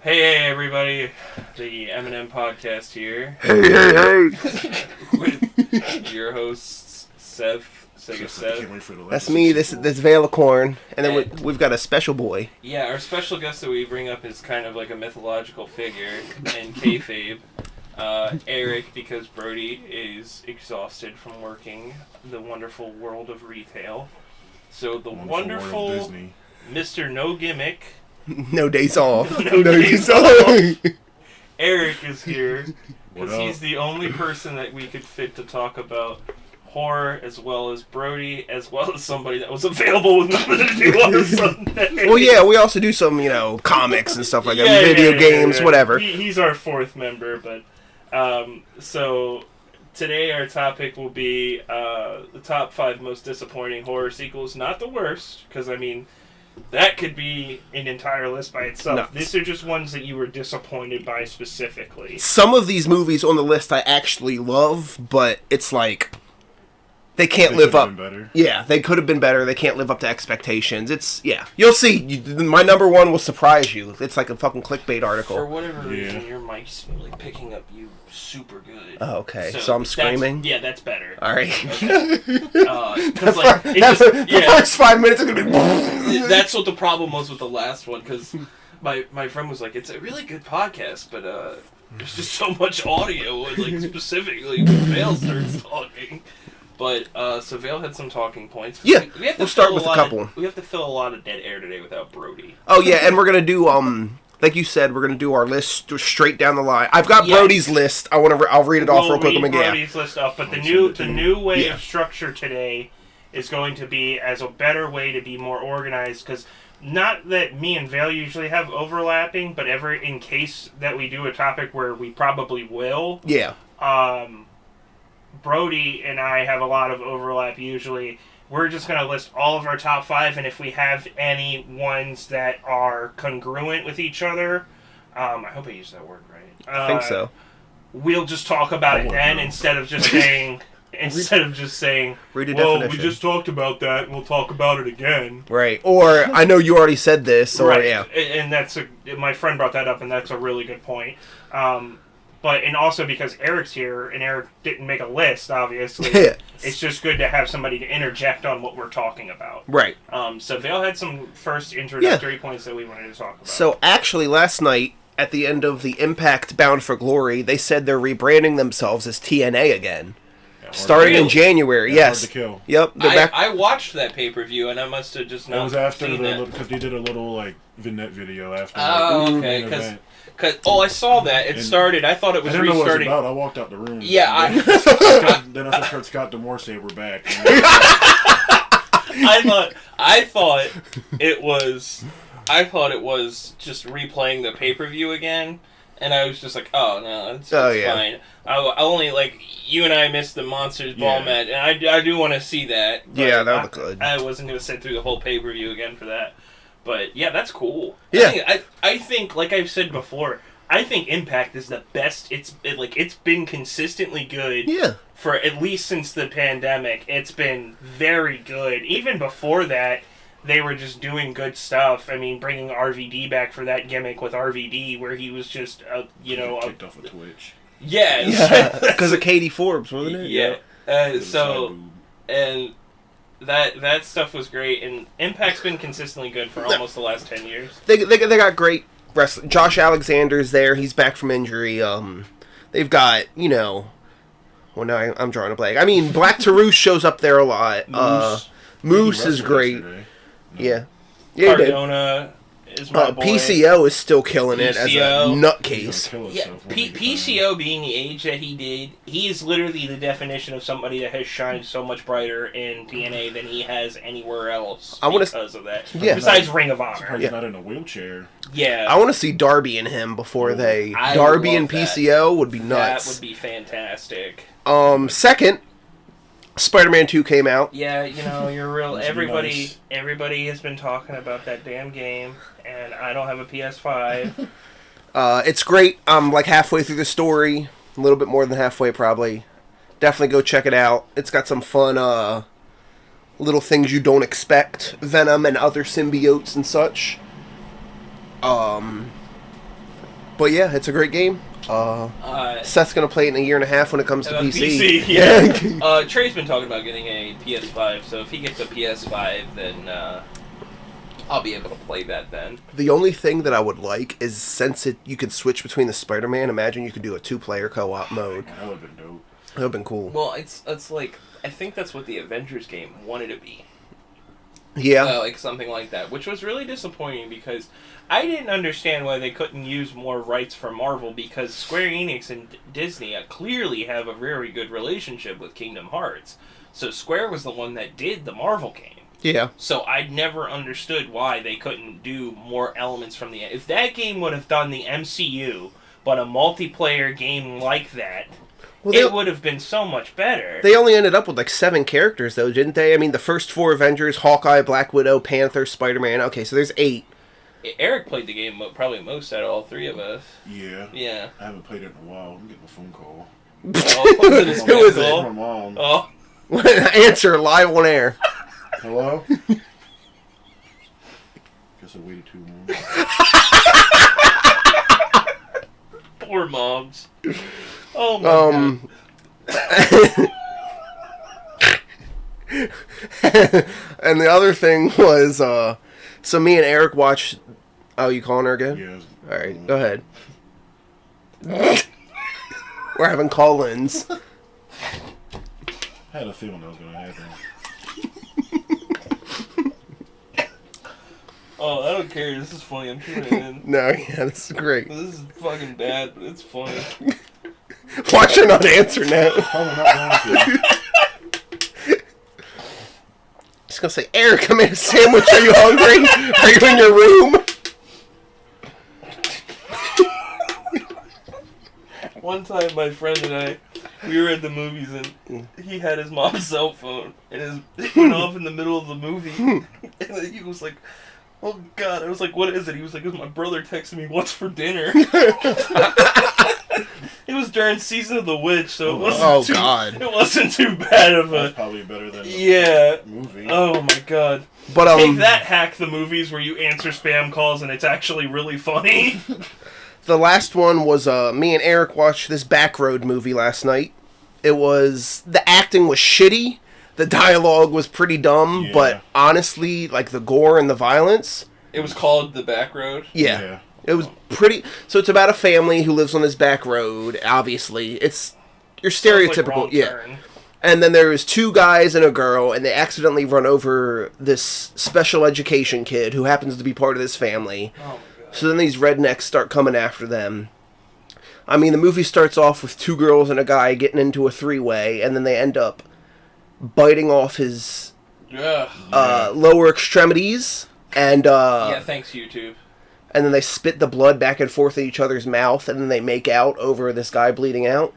Hey, everybody, the Eminem podcast here. Hey. With your hosts, Seth. That's me, this Vail of Corn, and then we've got a special boy. Yeah, our special guest that we bring up is kind of like a mythological figure in kayfabe. Erik, because Brody is exhausted from working the wonderful world of retail. So the wonderful Mr. No Gimmick. No days off. No days off. Erik is here because he's the only person that we could fit to talk about horror, as well as Brody, as well as somebody that was available with nothing to do on a Sunday. Well, yeah, we also do some, comics and stuff like that, video games, whatever. He's our fourth member, but so today our topic will be the top 5 most disappointing horror sequels. Not the worst, because that could be an entire list by itself. No. These are just ones that you were disappointed by specifically. Some of these movies on the list I actually love, but it's like they can't live up. Yeah, they could have been better. They can't live up to expectations. You'll see. My number one will surprise you. It's like a fucking clickbait article. For whatever reason, your mic's really picking up you super good. Oh, okay. So I'm screaming? That's better. All right. Okay. The first 5 minutes are going to be... That's what the problem was with the last one, because my friend was like, it's a really good podcast, but there's just so much audio, and specifically when Vail starts talking. But, so Vail had some talking points. Yeah, we'll start with a couple. We have to fill a lot of dead air today without Brody. Oh, yeah, and we're going to do, like you said, we're going to do our list straight down the line. I've got Brody's list. I'll read it off real quick. We'll read Brody's list off, but the new way of structure today is going to be as a better way to be more organized, because not that me and Vail usually have overlapping, but in case that we do a topic where we probably will. Yeah. Brody and I have a lot of overlap usually. We're just going to list all of our top 5, and if we have any ones that are congruent with each other, I hope I used that word right. I think so. We'll just talk about it then instead of just saying, read a definition. We just talked about that, and we'll talk about it again. Right. Or, I know you already said this, or right. Yeah. And my friend brought that up, and that's a really good point. And also because Erik's here, and Erik didn't make a list, obviously, it's just good to have somebody to interject on what we're talking about. Right. So Vail had some first introductory points that we wanted to talk about. So actually, last night, at the end of the Impact Bound for Glory, they said they're rebranding themselves as TNA again. Starting in January, yes. Hard to kill. Yep. I watched that pay-per-view, and I must have just not It was after seen that. Because they did a little, vignette video after. Oh, okay, I saw that. It started. I thought it was restarting. I didn't know what it was about. I walked out the room. Yeah, Then I heard Scott D'Amore say we're back. I thought it was just replaying the pay-per-view again, and I was just like, oh no, it's fine. I only you and I missed the Monsters Ball match, and I do want to see that. Yeah, that would look good. I wasn't going to sit through the whole pay-per-view again for that. But yeah, that's cool. Yeah, I think like I've said before, I think Impact is the best. It's been consistently good. Yeah. For at least since the pandemic, it's been very good. Even before that, they were just doing good stuff. Bringing RVD back for that gimmick with RVD, where he was just kicked off of Twitch. Yeah, because of Katie Forbes, wasn't it? Yeah. And that stuff was great, and Impact's been consistently good for almost the last 10 years. They got great wrestling. Josh Alexander's there. He's back from injury. They've got, well, now I'm drawing a blank. Black Taurus shows up there a lot. Moose is great. No. Yeah. Cardona is my boy. PCO is still killing it as a nutcase. PCO being the age that he did, he is literally the definition of somebody that has shined so much brighter in TNA than he has anywhere else because of that. Yeah. Besides Ring of Honor. He's not in a wheelchair. Yeah. I want to see Darby and him before Darby and PCO would be nuts. That would be fantastic. Second, Spider-Man 2 came out. Yeah, you're real. Everybody has been talking about that damn game, and I don't have a PS5. It's great. I'm halfway through the story, a little bit more than halfway probably. Definitely go check it out. It's got some fun little things you don't expect, Venom and other symbiotes and such. But yeah, it's a great game. Seth's gonna play it in a year and a half when it comes to PC. Yeah. Trey's been talking about getting a PS5, so if he gets a PS5, then I'll be able to play that then. The only thing that I would like is since you could switch between the Spider-Man, imagine you could do a 2-player co-op mode. That would have been dope. That would have been cool. Well, it's like, I think that's what the Avengers game wanted to be. Yeah. Like something like that, which was really disappointing because I didn't understand why they couldn't use more rights for Marvel because Square Enix and Disney clearly have a very good relationship with Kingdom Hearts. So Square was the one that did the Marvel game. Yeah. So I never understood why they couldn't do more elements from the... If that game would have done the MCU, but a multiplayer game like that... Well, it would have been so much better. They only ended up with like 7 characters, though, didn't they? I mean, the first 4 Avengers, Hawkeye, Black Widow, Panther, Spider-Man. Okay, so there's 8. Eric played the game probably most out of all 3 of us. Yeah. Yeah. I haven't played it in a while. I'm getting a phone call. Oh, who is it? My mom. Oh. Answer live on air. Hello? Guess I waited too long. Poor moms. Oh my God. And the other thing was, so me and Eric watched... Oh, you calling her again? Yeah. Alright, go ahead. We're having call-ins. I had a feeling that was going to happen. Oh, I don't care. This is funny. I'm tuning in. No, yeah, this is great. This is fucking bad, but it's funny. Watch her not answer now. Probably not going to. Just gonna say, Eric, I made a sandwich. Are you hungry? Are you in your room? One time, my friend and I, we were at the movies, and he had his mom's cell phone, and it went off in the middle of the movie, and he was like, "Oh God!" I was like, "What is it?" He was like, "It's my brother texting me, what's for dinner?" It was during Season of the Witch, so it wasn't too bad of a... That's probably better than the movie. Oh my God. But Take that, Hack the Movies, where you answer spam calls and it's actually really funny. The last one was, me and Eric watched this Backroad movie last night. It was... The acting was shitty. The dialogue was pretty dumb, but honestly, like, the gore and the violence... It was called The Back Road? Yeah. It was pretty... So it's about a family who lives on this back road, obviously. It's your stereotypical... Like Turn. And then there's 2 guys and a girl, and they accidentally run over this special education kid who happens to be part of this family. Oh my God. So then these rednecks start coming after them. I mean, the movie starts off with 2 girls and a guy getting into a 3-way, and then they end up biting off his lower extremities. And thanks, YouTube. And then they spit the blood back and forth at each other's mouth, and then they make out over this guy bleeding out.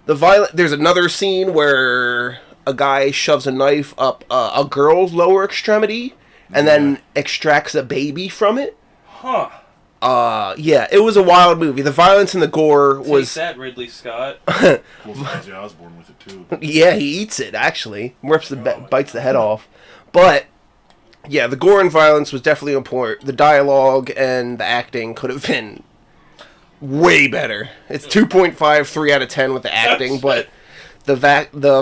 There's another scene where a guy shoves a knife up a girl's lower extremity, and then extracts a baby from it. Huh. Yeah, it was a wild movie. The violence and the gore was... Take that, Ridley Scott. Cool, Ozzy Osbourne with it, too. Yeah, he eats it, actually. Bites the head off. But... Yeah, the gore and violence was definitely important. The dialogue and the acting could have been way better. It's 2.5, 3 out of 10 with the acting, but the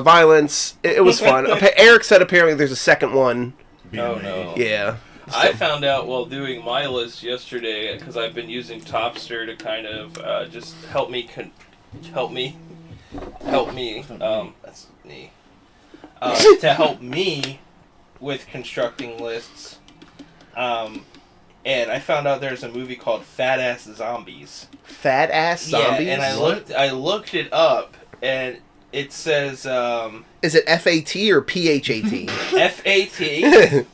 violence, it was fun. Eric said apparently there's a second one. Oh, no. Yeah. I found out while doing my list yesterday, because I've been using Topster to kind of just help me, that's me, to help me with constructing lists, and I found out there's a movie called Fat Ass Zombies. Fat Ass Zombies? Yeah, and I looked it up, and it says... Is it F-A-T or P-H-A-T? F-A-T.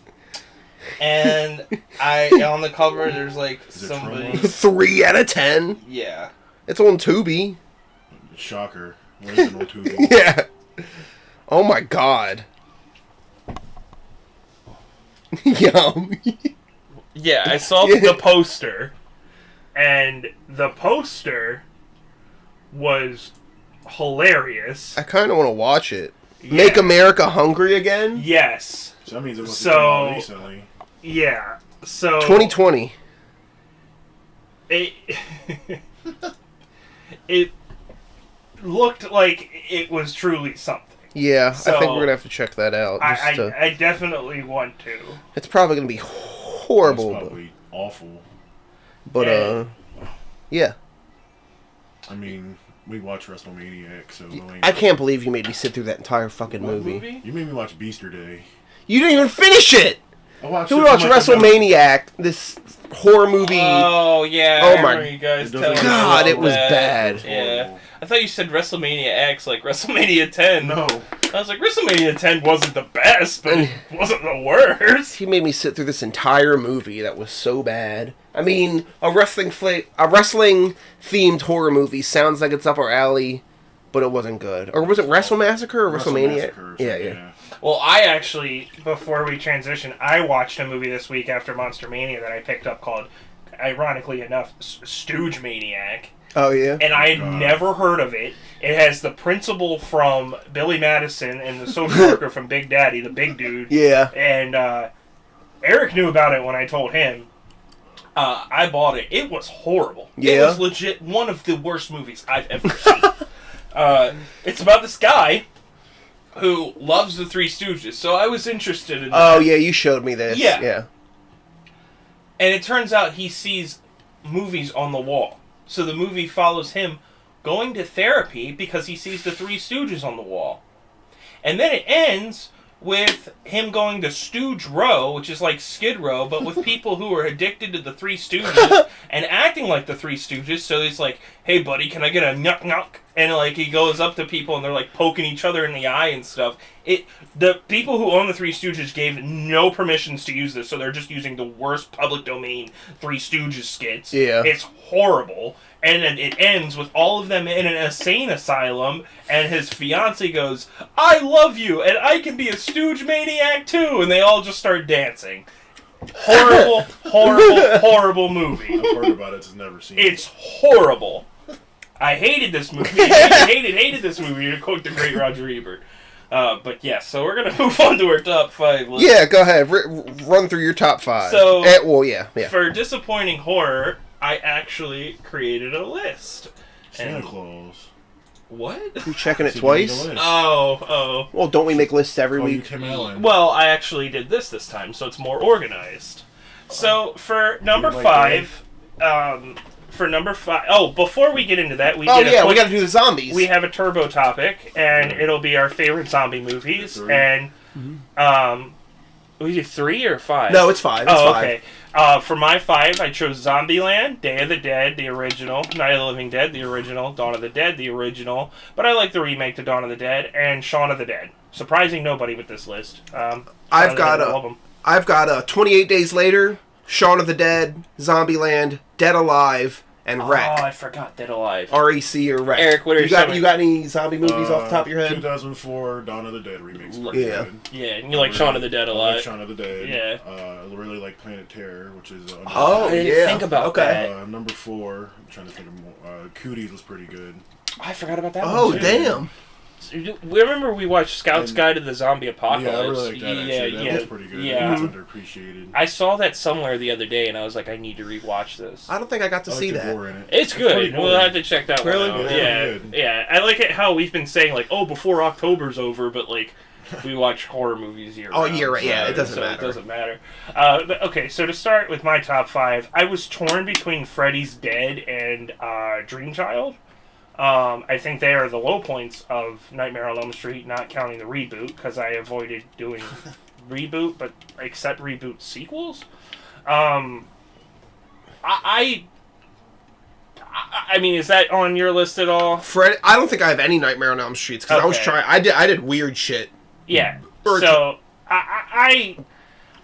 And on the cover, there's like somebody... 3 out of 10? Yeah. It's on Tubi. Shocker. What is it on Tubi? Yeah. Oh my God. Yum. Yeah, I saw the poster, and the poster was hilarious. I kind of want to watch it. Yeah. Make America Hungry Again? Yes. So that means it was come out recently. Yeah. So 2020. it looked like it was truly something. Yeah, So, I think we're gonna have to check that out. I definitely want to. It's probably gonna be horrible. It's probably awful. But yeah. I mean, we watch WrestleMania, so I can't believe you made me sit through that entire fucking movie. You made me watch Beaster Day. You didn't even finish it. I watched we watched WrestleManiac, this horror movie. Oh yeah. Oh I my remember you guys telling me God, it about was that. bad. Yeah. I thought you said WrestleMania X, like WrestleMania 10. No. I was like, WrestleMania 10 wasn't the best, but it wasn't the worst. He made me sit through this entire movie that was so bad. I mean, a wrestling themed horror movie sounds like it's up our alley, but it wasn't good. Or was it WrestleMassacre or WrestleMania? Yeah. Well, I actually, before we transition, I watched a movie this week after Monster Mania that I picked up called, ironically enough, Stooge Maniac. Oh, yeah? And I had never heard of it. It has the principal from Billy Madison and the social worker from Big Daddy, the big dude. Yeah. And Erik knew about it when I told him. I bought it. It was horrible. Yeah? It was legit one of the worst movies I've ever seen. It's about this guy who loves the Three Stooges, so I was interested in that. Oh, yeah, you showed me this. Yeah. And it turns out he sees movies on the wall. So the movie follows him going to therapy because he sees the Three Stooges on the wall. And then it ends with him going to Stooge Row, which is like Skid Row, but with people who are addicted to the Three Stooges and acting like the Three Stooges. So he's like, hey, buddy, can I get a knock? And like he goes up to people and they're like poking each other in the eye and stuff. The people who own the Three Stooges gave no permissions to use this, so they're just using the worst public domain Three Stooges skits. Yeah. It's horrible. And then it ends with all of them in an insane asylum, and his fiancée goes, I love you, and I can be a Stooge Maniac too, and they all just start dancing. Horrible, horrible movie. I've heard about it, just never seen it. It's horrible. I hated this movie. hated this movie, to quote the great Roger Ebert. But yes, so we're going to move on to our top 5 list. Yeah, go ahead. Run through your top 5. So, yeah. For disappointing horror, I actually created a list. Santa Claus. What? You checking it twice? Oh. Well, don't we make lists every week? Tim Allen. Well, I actually did this time, so it's more organized. So, for number 5... before we get into that, we got to do the zombies. We have a turbo topic, and it'll be our favorite zombie movies. And we do 3 or 5? No, it's 5. It's 5. Okay. For my 5, I chose Zombieland, Day of the Dead, the original, Night of the Living Dead, the original, Dawn of the Dead, the original, but I like the remake to Dawn of the Dead, and Shaun of the Dead. Surprising nobody with this list. I've got 28 Days Later, Shaun of the Dead, Zombieland, Dead Alive, and Wreck. Oh, I forgot Dead Alive. REC or Wreck. Erik, what are you got any zombie movies off the top of your head? 2004 Dawn of the Dead remakes. Yeah. Yeah, and you like Shaun of the Dead a lot. I like Shaun of the Dead. Yeah. I really like Planet Terror, which is... I didn't think about that. Number 4, I'm trying to think of more. Cooties was pretty good. I forgot about that one. Oh, damn. Remember we watched Scout's Guide to the Zombie Apocalypse? Yeah, I really like that, actually. That was pretty good. Yeah. It was underappreciated. I saw that somewhere the other day, and I was like, I need to rewatch this. I don't think I got to see that. It's good. We'll have to check that one out. Really? Yeah. I like it how we've been saying, like, before October's over, but, like, we watch horror movies year-round. Oh, year-round. Yeah, it doesn't matter. It doesn't matter. Okay, so to start with my top 5, I was torn between Freddy's Dead and Dream Child. I think they are the low points of Nightmare on Elm Street, not counting the reboot, because I avoided doing reboot, but except reboot sequels. I mean, is that on your list at all? I don't think I have any Nightmare on Elm Streets, because I was trying. I did weird shit. Yeah. So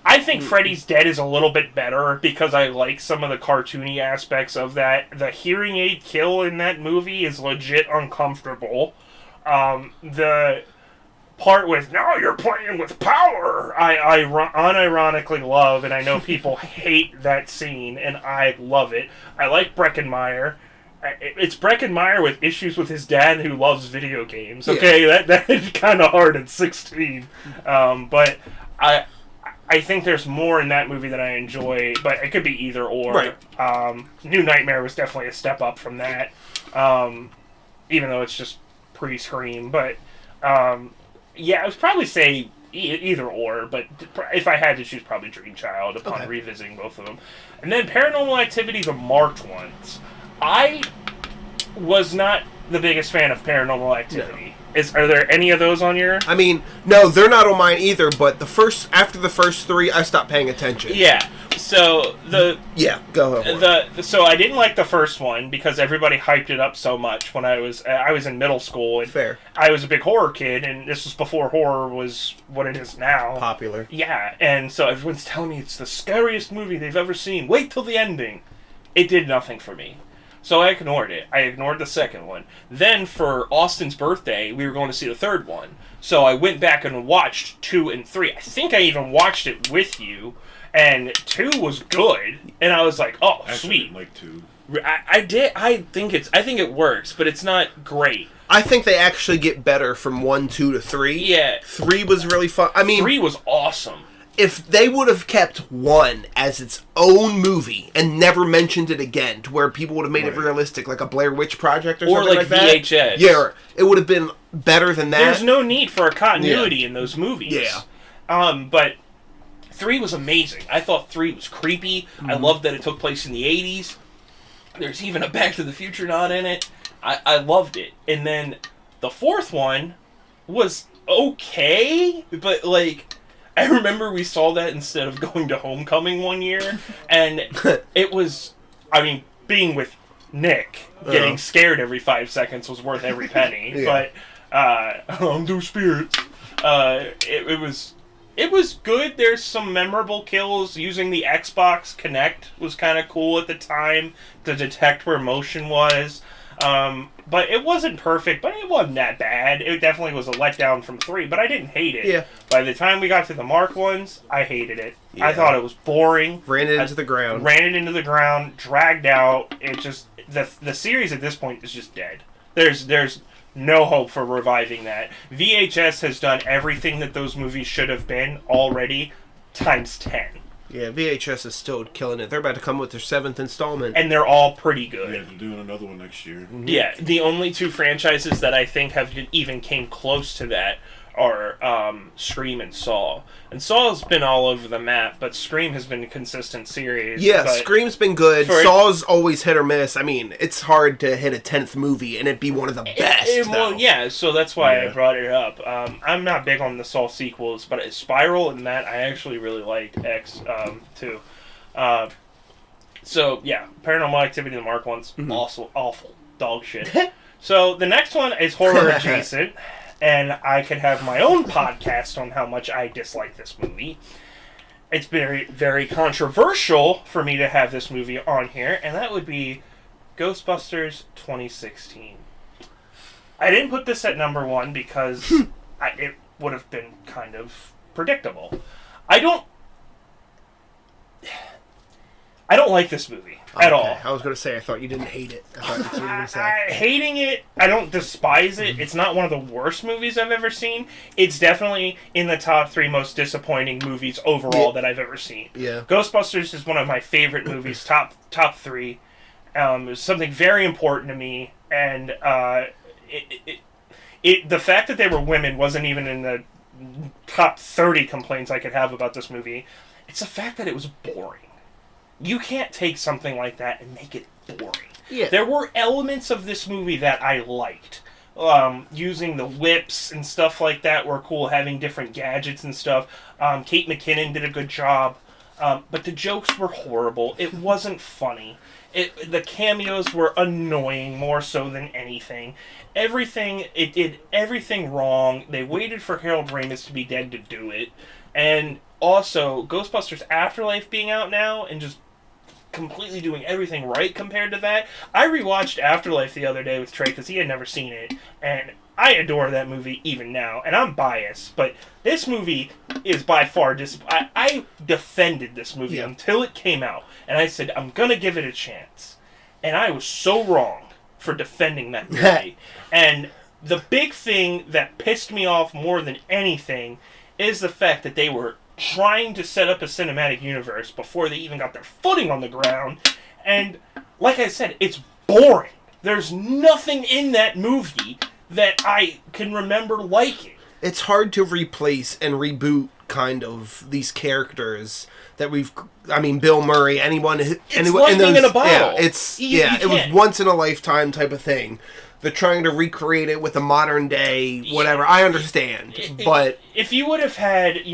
I think Freddy's Dead is a little bit better because I like some of the cartoony aspects of that. The hearing aid kill in that movie is legit uncomfortable. The part with, now you're playing with power, I unironically love, and I know people hate that scene, and I love it. I like Breckenmeyer. It's Breckenmeyer with issues with his dad who loves video games. Okay, that is kind of hard at 16. But I I think there's more in that movie that I enjoy, but it could be either or. Right. New Nightmare was definitely a step up from that, even though it's just pre-Scream. But yeah, I would probably say either or, but if I had to choose, probably Dream Child upon revisiting both of them. And then Paranormal Activity, the marked ones. I was not the biggest fan of Paranormal Activity. No. Are there any of those on your... I mean, no, they're not on mine either, but after the first three, I stopped paying attention. Yeah. So Yeah, go ahead. So I didn't like the first one because everybody hyped it up so much when I was in middle school. And Fair. I was a big horror kid, and this was before horror was what it is now. Popular. Yeah, and so everyone's telling me it's the scariest movie they've ever seen. Wait till the ending. It did nothing for me. So I ignored it. I ignored the second one. Then for Austin's birthday, we were going to see the third one. So I went back and watched 2 and 3. I think I even watched it with you. And 2 was good, and I was like, "Oh, Actually, sweet." like 2. I did. I think it works, but it's not great. I think they actually get better from 1, 2 to 3. Yeah, 3 was really fun. I mean, 3 was awesome. If they would have kept 1 as its own movie and never mentioned it again, to where people would have made it realistic, like a Blair Witch Project or something like that. Or like VHS. Yeah, it would have been better than that. There's no need for a continuity in those movies. Yeah. But 3 was amazing. I thought 3 was creepy. I loved that it took place in the 80s. There's even a Back to the Future nod in it. I loved it. And then the fourth one was okay, but like... I remember we saw that instead of going to Homecoming one year, and it was, I mean, being with Nick, getting scared every 5 seconds was worth every penny, but, I'm do spirits. It was good. There's some memorable kills. Using the Xbox Kinect was kind of cool at the time to detect where motion was. But it wasn't perfect, but it wasn't that bad. It definitely was a letdown from 3, but I didn't hate it. Yeah. By the time we got to the Mark ones, I hated it. Yeah. I thought it was boring. Ran it into the ground. Dragged out. It just... The series at this point is just dead. There's no hope for reviving that. VHS has done everything that those movies should have been already, times 10. Yeah, VHS is still killing it. They're about to come with their 7th installment. And they're all pretty good. Yeah, they're doing another one next year. Mm-hmm. Yeah, the only 2 franchises that I think have even came close to that are Scream and Saw. And Saw's been all over the map, but Scream has been a consistent series. Yeah, Scream's been good. Saw's always hit or miss. I mean, it's hard to hit a 10th movie and it'd be one of the best. Well, yeah, so that's why I brought it up. I'm not big on the Saw sequels, but Spiral and that, I actually really liked X, too. So, yeah, Paranormal Activity, the Mark ones, awful, dog shit. So, the next one is horror adjacent. And I could have my own podcast on how much I dislike this movie. It's very, very controversial for me to have this movie on here, and that would be Ghostbusters 2016. I didn't put this at number 1 because it would have been kind of predictable. I don't like this movie at all. I was going to say, I thought you didn't hate it. I thought that's what you were going to say. Hating it, I don't despise it. It's not one of the worst movies I've ever seen. It's definitely in the top 3 most disappointing movies overall that I've ever seen. Yeah. Ghostbusters is one of my favorite movies, top 3. It's something very important to me, and the fact that they were women wasn't even in the top 30 complaints I could have about this movie. It's the fact that it was boring. You can't take something like that and make it boring. Yeah. There were elements of this movie that I liked. Using the whips and stuff like that were cool, having different gadgets and stuff. Kate McKinnon did a good job. But the jokes were horrible. It wasn't funny. The cameos were annoying more so than anything. It did everything wrong. They waited for Harold Ramis to be dead to do it. And also, Ghostbusters Afterlife being out now and just completely doing everything right compared to that. I rewatched Afterlife the other day with Trey because he had never seen it, and I adore that movie even now, and I'm biased, but this movie is by far I defended this movie until it came out, and I said, I'm gonna give it a chance. And I was so wrong for defending that movie. And the big thing that pissed me off more than anything is the fact that they were trying to set up a cinematic universe before they even got their footing on the ground. And like I said, it's boring. There's nothing in that movie that I can remember liking. It's hard to replace and reboot kind of these characters that Bill Murray, anyone lightning in a bottle. Yeah, it was once in a lifetime type of thing. They're trying to recreate it with a modern day whatever. I understand, but if you would have had,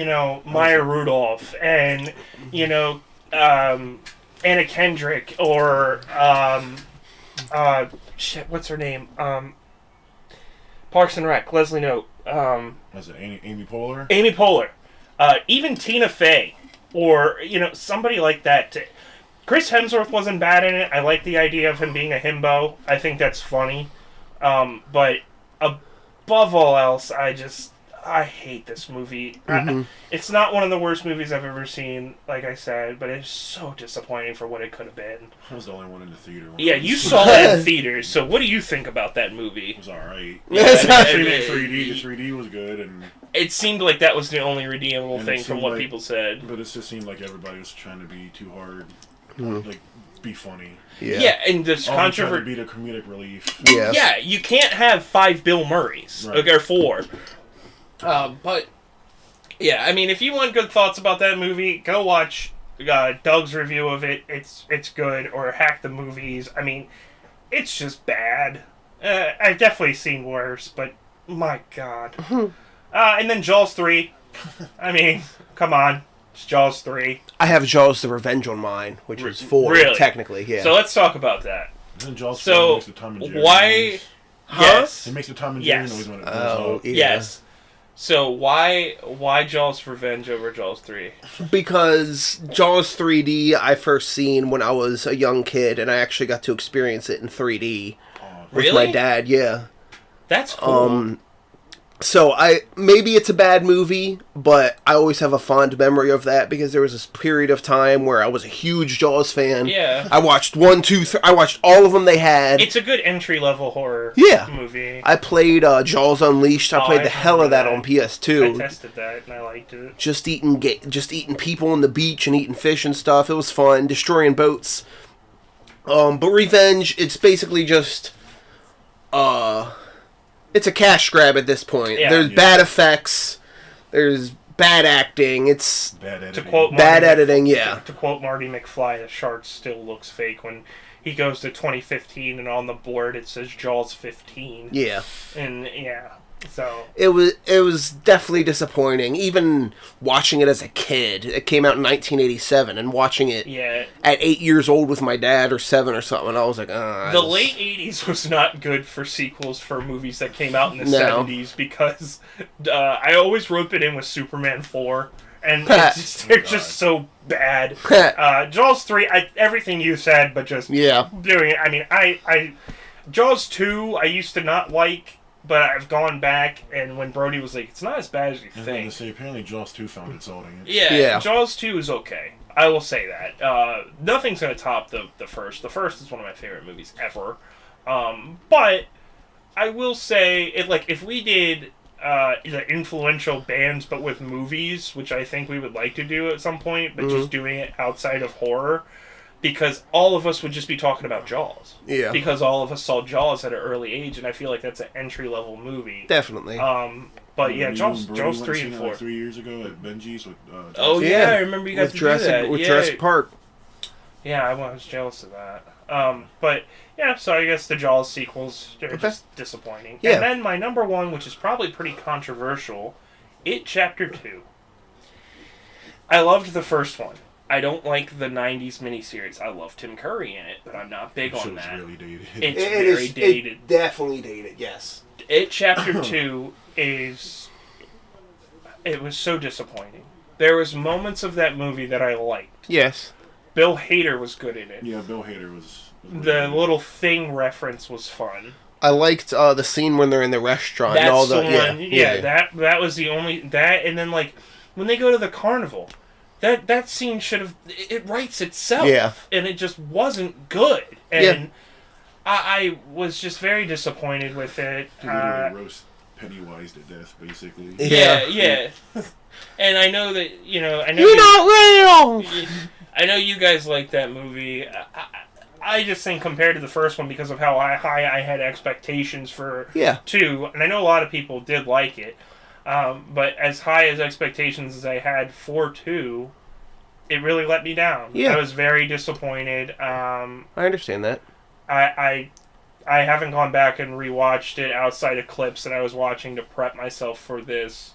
Maya Rudolph and Anna Kendrick or what's her name? Parks and Rec, Leslie Knope. Was it Amy Poehler? Amy Poehler. Even Tina Fey. Or, somebody like that. Chris Hemsworth wasn't bad in it. I like the idea of him being a himbo. I think that's funny. But above all else, I hate this movie. Mm-hmm. It's not one of the worst movies I've ever seen, like I said, but it's so disappointing for what it could have been. I was the only one in the theater. Yeah, you saw it in theaters, so what do you think about that movie? It was alright. Yes, The 3D was good, and it seemed like that was the only redeemable thing from what people said. But it just seemed like everybody was trying to be too hard, like be funny. Yeah, and this controversy be the comedic relief. Yeah. Yeah, you can't have 5 Bill Murrays, right. or 4. But yeah, I mean, if you want good thoughts about that movie, go watch Doug's review of it. It's good. Or Hack the Movies. I mean, it's just bad. I've definitely seen worse, but my God. And then Jaws 3. I mean, come on. It's Jaws 3. I have Jaws the Revenge on mine, which is 4, really? Technically, yeah. So let's talk about that. Isn't Jaws so, makes the Tom and Jerry why... noise? Huh? Yes. It makes the Tom and Jerry noise when it goes up. Yeah. Yes. So why Jaws Revenge over Jaws 3? Because Jaws 3D I first seen when I was a young kid, and I actually got to experience it in 3D with Really? my dad. Yeah. That's cool. So maybe it's a bad movie, but I always have a fond memory of that because there was this period of time where I was a huge Jaws fan. Yeah. I watched 1, 2, 3. I watched all of them they had. It's a good entry-level horror movie. I played Jaws Unleashed. I played the hell of that on PS2. I tested that and I liked it. Just eating people on the beach and eating fish and stuff. It was fun. Destroying boats. But Revenge, it's basically just it's a cash grab at this point. Yeah. There's bad effects. There's bad acting. It's bad editing. To quote Marty McFly, the shark still looks fake when he goes to 2015 and on the board it says Jaws 15. Yeah. And so it was definitely disappointing. Even watching it as a kid. It came out in 1987, and watching it at 8 years old with my dad or 7 or something, I was like, The late 80s was not good for sequels for movies that came out in the 70s because I always rope it in with Superman 4. And they're just so bad. Jaws 3, everything you said, but just doing it. I mean, Jaws 2, I used to not like, but I've gone back, and when Brody was like, it's not as bad as you think. Apparently Jaws 2 found its audience. Yeah, Jaws 2 is okay. I will say that. Nothing's going to top the first. The first is one of my favorite movies ever. But I will say, if we did the influential bands, but with movies, which I think we would like to do at some point, but just doing it outside of horror, because all of us would just be talking about Jaws. Yeah. Because all of us saw Jaws at an early age, and I feel like that's an entry-level movie. Definitely. But yeah, Jaws 3 and 4. 3 years ago at Benji's with I remember you guys did that. With Jurassic Park. Yeah, I was jealous of that. But yeah, so I guess the Jaws sequels are just disappointing. Yeah. And then my number one, which is probably pretty controversial, It Chapter 2. I loved the first one. I don't like the 90s miniseries. I love Tim Curry in it, but I'm not big on that. Really dated. It's very dated. It definitely dated, yes. It Chapter 2 is... It was so disappointing. There was moments of that movie that I liked. Yes. Bill Hader was good in it. Yeah, Bill Hader was the little Thing reference was fun. I liked the scene when they're in the restaurant. That's and all the one. Yeah, that was the only... That, and then, when they go to the carnival... That scene should have... It writes itself. Yeah. And it just wasn't good. And I was just very disappointed with it. Pennywise to death, basically. Yeah. And I know that, I know You're not real! I know you guys like that movie. I just think compared to the first one, because of how high I had expectations for 2, and I know a lot of people did like it, but as high as expectations as I had for 2, it really let me down. Yeah. I was very disappointed. I understand that. I haven't gone back and rewatched it outside of clips that I was watching to prep myself for this.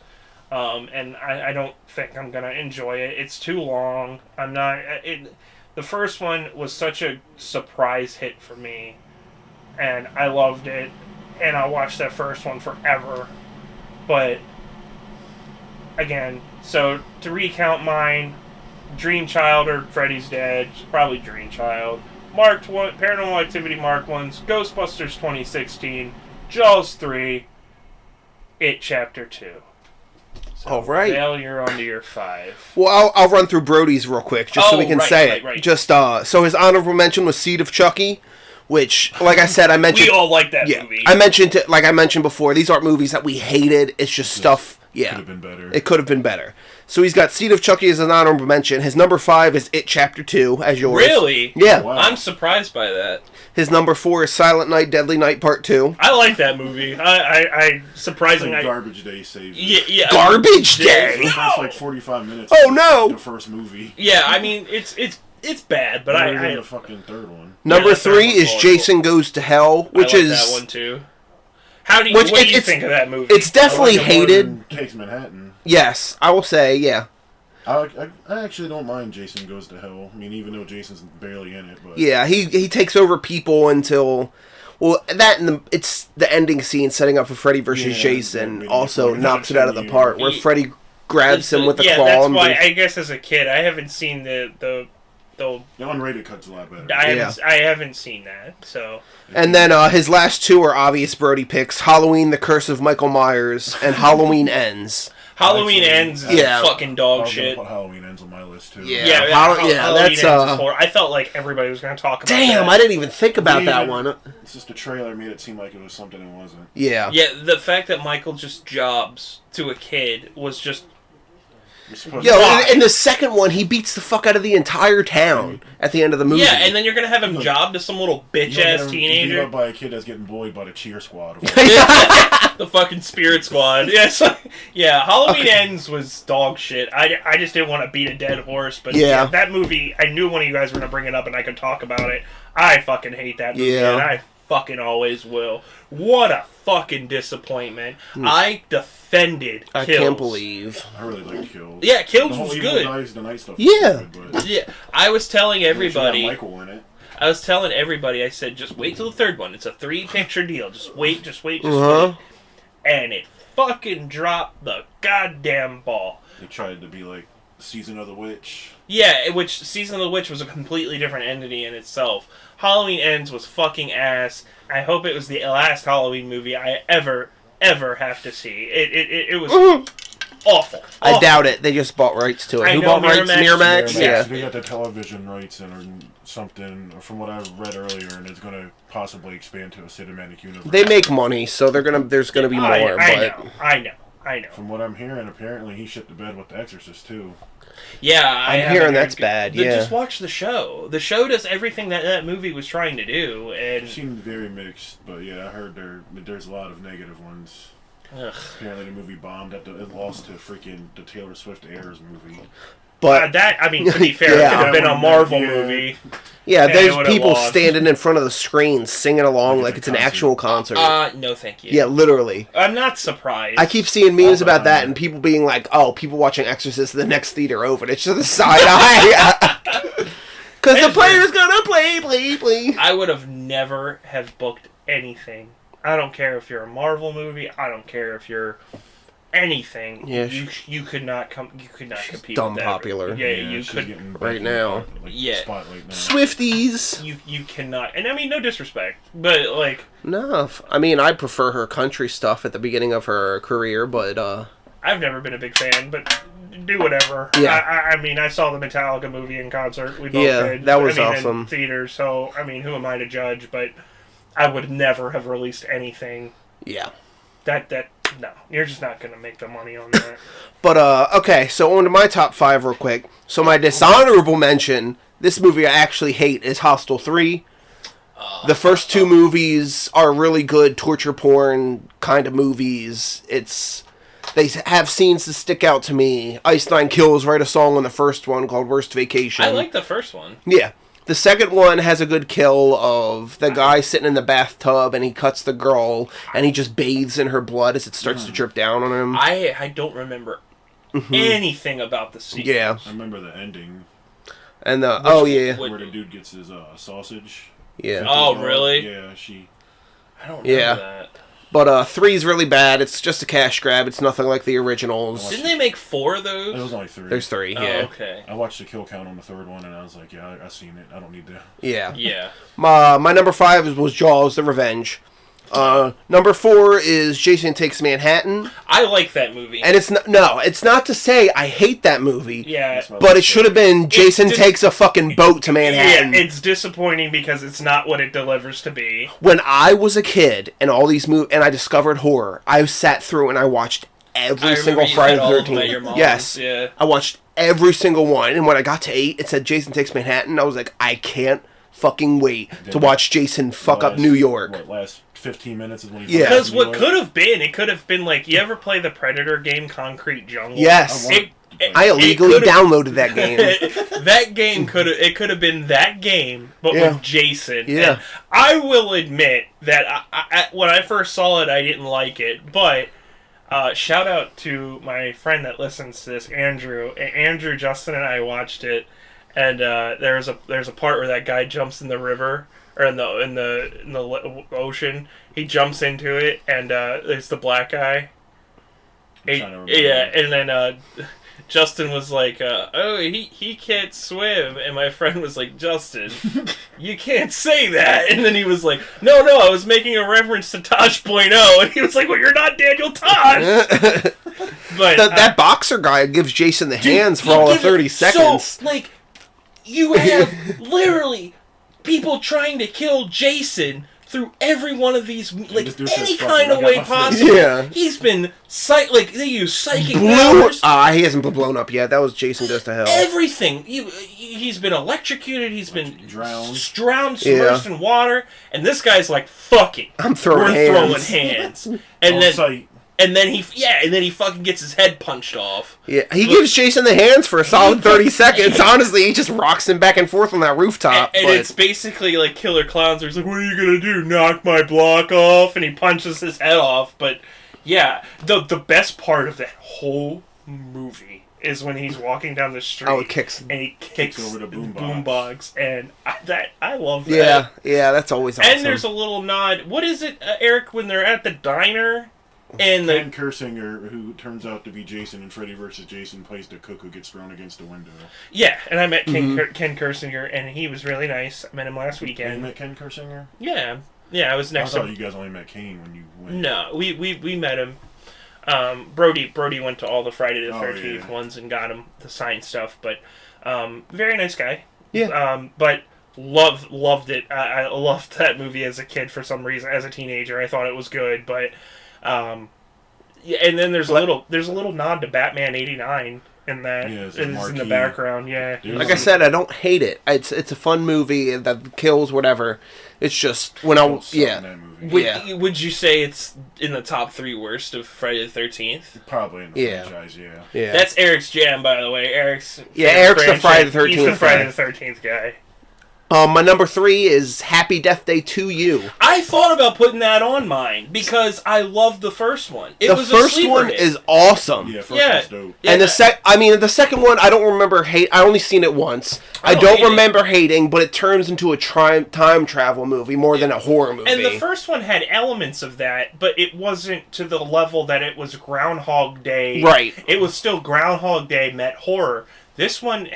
And I don't think I'm going to enjoy it. It's too long. The first one was such a surprise hit for me, and I loved it, and I'll watch that first one forever. But, again, so to recount mine, Dream Child or Freddy's Dead, probably Dream Child. Marked 1, Paranormal Activity Mark 1s, Ghostbusters 2016, Jaws 3, It Chapter 2. So, all right. Vail, you're on to your 5. Well, I'll run through Brody's real quick, just so we can say it. Right. Just so his honorable mention was Seed of Chucky, which, like I said, I mentioned. We all like that movie. I mentioned before, these aren't movies that we hated. It's just stuff. Yeah, Could have been better. It could have been better. So he's got Seed of Chucky as an honorable mention. His number 5 is It Chapter 2 as yours. Really? Yeah. Wow. I'm surprised by that. His number 4 is Silent Night, Deadly Night Part 2. I like that movie. I surprisingly... Garbage Day saved it. Yeah. Garbage Day? The first, like, 45 minutes. Oh, no! The first movie. Yeah, I mean, it's bad, but Better I than the fucking third one. Number the 3 third one's is horrible. Jason Goes to Hell, which I like is... that one, too. What do you think of that movie? It's definitely I like it more hated. than Takes Manhattan. Yes, I will say, yeah. I actually don't mind Jason Goes to Hell. I mean, even though Jason's barely in it, but Yeah, he takes over people until... Well, that and it's the ending scene setting up for Freddy versus Jason yeah, also yeah, knocks it out of the yeah. park, where Freddy grabs him with the claw. that's and why, I guess as a kid, I haven't seen the the unrated cut's a lot better. I haven't seen that, so... And then his last 2 are obvious Brody picks: Halloween, The Curse of Michael Myers, and Halloween Ends. Halloween Ends is fucking dog shit. Put Halloween Ends on my list, too. Yeah. Halloween that's... Ends is horrible. I felt like everybody was going to talk about Damn, that. I didn't even think about that one. It's just the trailer made it seem like it was something it wasn't. Yeah. Yeah, the fact that Michael just jobs to a kid was just... Yo, in the second one, he beats the fuck out of the entire town at the end of the movie. Yeah, and then you're going to have him job to some little bitch-ass teenager. Beat up by a kid that's getting bullied by the cheer squad. The fucking Spirit Squad. Yeah, Halloween Ends was dog shit. I just didn't want to beat a dead horse, but yeah, that movie, I knew one of you guys were going to bring it up and I could talk about it. I fucking hate that movie, and I fucking always will. What a fucking disappointment. I defended Kills. I can't believe. I really liked Kills. Yeah, Kills was good. The night stuff yeah. Was good, but Yeah, I was telling everybody... Michael in it. I was telling everybody, I said, just wait till the third one. It's a 3-picture deal. Just wait. And it fucking dropped the goddamn ball. They tried to be like Season of the Witch. Yeah, which Season of the Witch was a completely different entity in itself. Halloween Ends was fucking ass. I hope it was the last Halloween movie I ever have to see. It was awful. I doubt it. They just bought rights to it. Who bought rights? Miramax? Yeah. They got the television rights and or something, from what I read earlier, and it's going to possibly expand to a cinematic universe. They make money, so there's gonna be more. I know. From what I'm hearing, apparently he shit the bed with The Exorcist too. Yeah, I'm hearing that's bad. Yeah, just watch the show. The show does everything that movie was trying to do, and It seemed very mixed, but yeah, I heard there's a lot of negative ones. Ugh. Apparently the movie bombed. It lost to freaking the Taylor Swift Airs movie. but to be fair, it could have been a Marvel movie. yeah, there's would've people lost. standing in front of the screen singing along like it's an actual concert. No, thank you. Yeah, literally. I'm not surprised. I keep seeing memes about that and people being like, "Oh, people watching Exorcist the next theater over." And it's just a side eye. Because the player's gonna play. I would have never have booked anything. I don't care if you're a Marvel movie. I don't care if you're anything. Yeah, you could not compete. Dumb with that. popular. Yeah, Yeah, you she's could. getting right now. Yeah. Spotlight now. Swifties. You cannot. And I mean, no disrespect, but like, No, I mean, I prefer her country stuff at the beginning of her career, but I've never been a big fan, but do whatever. Yeah. I mean, I saw the Metallica movie in concert. We both did. that was In awesome. theaters, so I mean, who am I to judge? But I would never have released anything yeah. that No, you're just not going to make the money on that. But, okay, so on to my top 5 real quick. So my dishonorable mention, this movie I actually hate, is Hostel 3. The first 2 movies are really good torture porn kind of movies. They have scenes that stick out to me. Ice Nine Kills write a song on the first one called Worst Vacation. I like the first one. Yeah. The second one has a good kill of the guy sitting in the bathtub and he cuts the girl and he just bathes in her blood as it starts to drip down on him. I don't remember anything about the sequel. Yeah. I remember the ending. And where the dude gets his sausage. Yeah. Oh, really? Yeah, I don't remember that. But 3's really bad. It's just a cash grab. It's nothing like the originals. Didn't they make 4 of those? There was only 3. There's 3, Oh, yeah. okay. I watched the kill count on the 3rd one, and I was like, yeah, I've seen it. I don't need to. Yeah. Yeah. My number 5 was Jaws: The Revenge. Number 4 is Jason Takes Manhattan. I like that movie. And it's not to say I hate that movie. Yeah. But it should have been Jason takes a fucking boat to Manhattan. Yeah, it's disappointing because it's not what it delivers to be. When I was a kid and all these and I discovered horror, I sat through and I watched every single Friday the 13th. Yes. Yeah. I watched every single one, and when I got to 8, it said Jason Takes Manhattan. I was like, I can't fucking wait to watch Jason fuck up New York. Last 15 minutes is when Yeah. Because what could have been, it could have been like, you ever play the Predator game, Concrete Jungle? Yes. I illegally downloaded that game. That game could have been that game, but with Jason. Yeah. And I will admit that when I first saw it, I didn't like it, but shout out to my friend that listens to this, Andrew. Andrew, Justin, and I watched it, and there's a part where that guy jumps in the river or in the ocean. He jumps into it, and there's the black guy. And then Justin was like, "Oh, he can't swim," and my friend was like, "Justin, you can't say that." And then he was like, "No, I was making a reference to Tosh.0," and he was like, "Well, you're not Daniel Tosh." But that boxer guy gives Jason the hands for all of 30 seconds. So, like, you have literally people trying to kill Jason through every one of these, like, any kind of way possible. Yeah. He's been, they use psychic powers. He hasn't been blown up yet. That was Jason Goes to Hell. Everything. He's been electrocuted. He's been drowned, submerged in water. And this guy's like, fuck it. I'm throwing hands. And then he fucking gets his head punched off. Yeah, he gives Jason the hands for a solid 30 seconds. Honestly, he just rocks him back and forth on that rooftop. And it's basically like Killer Clowns, where he's like, "What are you gonna do? Knock my block off?" And he punches his head off. But yeah, the best part of that whole movie is when he's walking down the street. Oh, it kicks. And he kicks over the boombox. And I love that. Yeah, that's always awesome. And there's a little nod. What is it, Eric, when they're at the diner? And Ken Kersinger, who turns out to be Jason in Freddy vs. Jason, plays the cook who gets thrown against the window. Yeah, and I met Ken Kersinger, and he was really nice. I met him last weekend. You met Ken Kersinger? Yeah, I was next to him. I thought you guys only met Kane when you went. No, we met him. Brody went to all the Friday the 13th ones and got him the signed stuff, but very nice guy. Yeah. But loved it. I loved that movie as a kid for some reason. As a teenager, I thought it was good, but and then there's a little nod to Batman '89 in that. Yeah, it's in the background. Yeah. Like I said, I don't hate it. It's a fun movie that kills whatever. It's just when Would you say it's in the top 3 worst of Friday the 13th? Probably in the franchise, yeah. That's Eric's jam, by the way. Eric's the Friday the 13th. He's the Friday the 13th guy. My number 3 is Happy Death Day to You. I thought about putting that on mine because I loved the first one. The first one is awesome. Yeah, first one's dope. And the second one, I don't remember I only seen it once. I don't remember hating, but it turns into a time travel movie more than a horror movie. And the first one had elements of that, but it wasn't to the level that it was Groundhog Day. Right. It was still Groundhog Day met horror. This one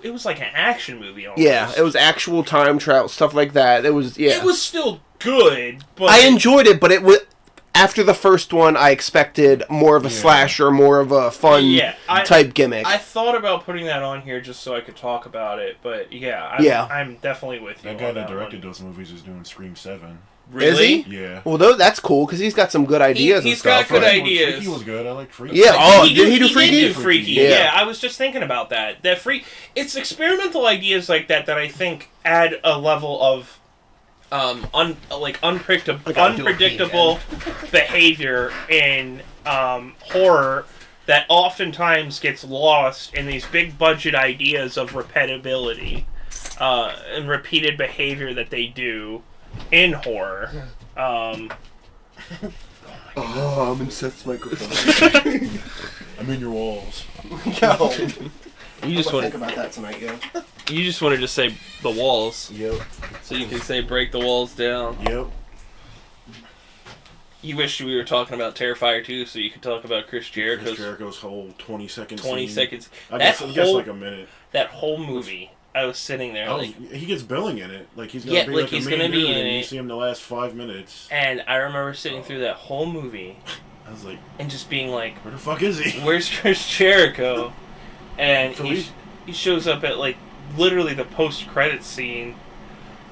it was like an action movie almost. Yeah, it was actual time travel, stuff like that. It was still good, but I enjoyed it, but after the first one, I expected more of a slasher, more of a fun type gimmick. I thought about putting that on here just so I could talk about it, but I'm definitely with you. That guy that directed those movies is doing Scream 7. Really? Is he? Yeah. Well, that's cool because he's got some good ideas. He's and stuff, got good right? ideas. Freaky was good. I like Freaky. Yeah. Did he do Freaky? Freaky. Yeah, I was just thinking about that. It's experimental ideas like that I think add a level of unpredictable behavior in horror that oftentimes gets lost in these big budget ideas of repetibility and repeated behavior that they do in horror. I'm in Seth's microphone. I'm in your walls. Yo. You just want think about that tonight, yo. You just wanted to say the walls. Yep. So you can say break the walls down. Yep. You wish we were talking about Terrifier 2 so you could talk about Chris Jericho's whole 20 seconds. 20 seconds. I guess like a minute. That whole movie, I was sitting there he gets billing in it. Like he's gonna be like he's a main gonna be dude, in and it. you see him the last 5 minutes. And I remember sitting through that whole movie I was like, and just being like, where the fuck is he? where's Chris Jericho? And For he shows up at like literally the post-credits scene.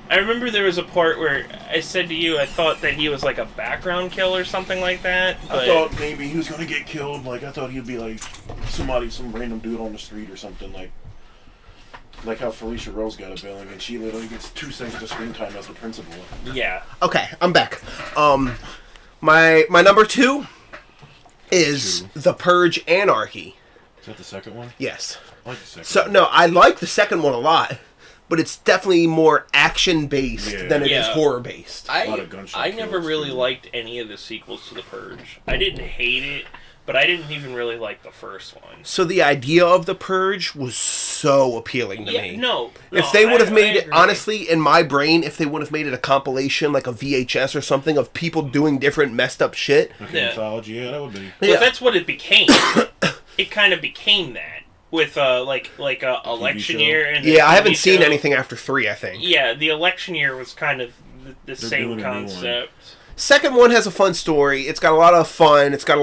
I remember there was a part where I said to you I thought that he was like a background kill or something like that. But I thought maybe he was gonna get killed. Like I thought he'd be like some random dude on the street or something. Like how Felicia Rose got a billing and she literally gets 2 seconds of screen time as the principal. yeah. Okay, I'm back. My number 2 is The Purge Anarchy. Is that the second one? Yes. I like the second So one. no, I like the second one a lot, but it's definitely more action based than it is horror based. A lot of gunshot I never kills, really too. liked any of the sequels to The Purge. I didn't hate it, but I didn't even really like the first one. So the idea of The Purge was so appealing to me. No. If they would have made it, agree. honestly, in my brain, if they would have made it a compilation, like a VHS or something, of people doing different messed up shit. Like Yeah. anthology, that would be. Well, that's what it became. It kind of became that with like a election show? year. And Yeah, I haven't TV seen show. anything after 3, I think. Yeah, the election year was kind of the same doing a new one. concept. Second one has a fun story. It's got a lot of fun. It's got,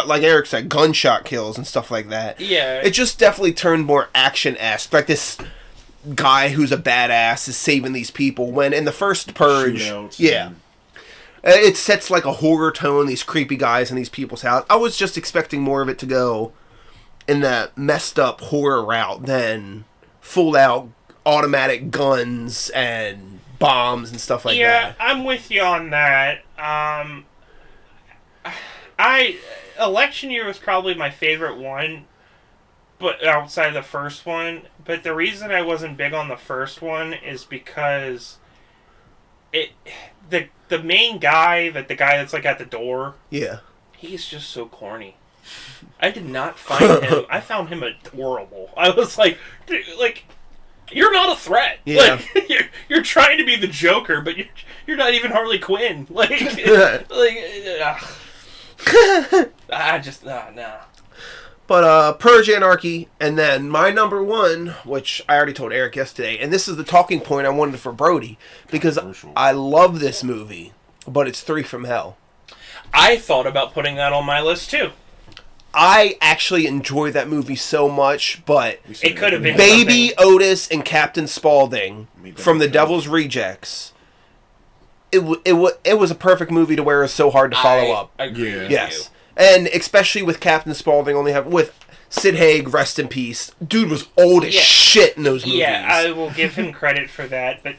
like Eric said, gunshot kills and stuff like that. Yeah. It just definitely turned more action-esque. Like this guy who's a badass is saving these people, when in the first Purge, Shootouts yeah, and- it sets like a horror tone, these creepy guys in these people's house. I was just expecting more of it to go in that messed up horror route than full out automatic guns and bombs and stuff like Yeah, that. I'm with you on that. Election year was probably my favorite one, but outside the first one. But the reason I wasn't big on the first one is because the main guy, the guy that's like at the door, Yeah. He's just so corny. I did not find him. I found him adorable. I was like, dude, you're not a threat. Yeah. Like, you're trying to be the Joker, but you're not even Harley Quinn. I just nah. But Purge Anarchy, and then my number 1, which I already told Eric yesterday, and this is the talking point I wanted for Brody, because I love this movie, but it's 3 from Hell. I thought about putting that on my list too. I actually enjoy that movie so much, but It could have been Baby Otis and Captain Spaulding Made that from The make Devil's Rejects, it was a perfect movie to where it's so hard to follow up. I agree with Yes. And especially with Captain Spaulding with Sid Haig, rest in peace. Dude was old as shit in those movies. Yeah, I will give him credit for that. But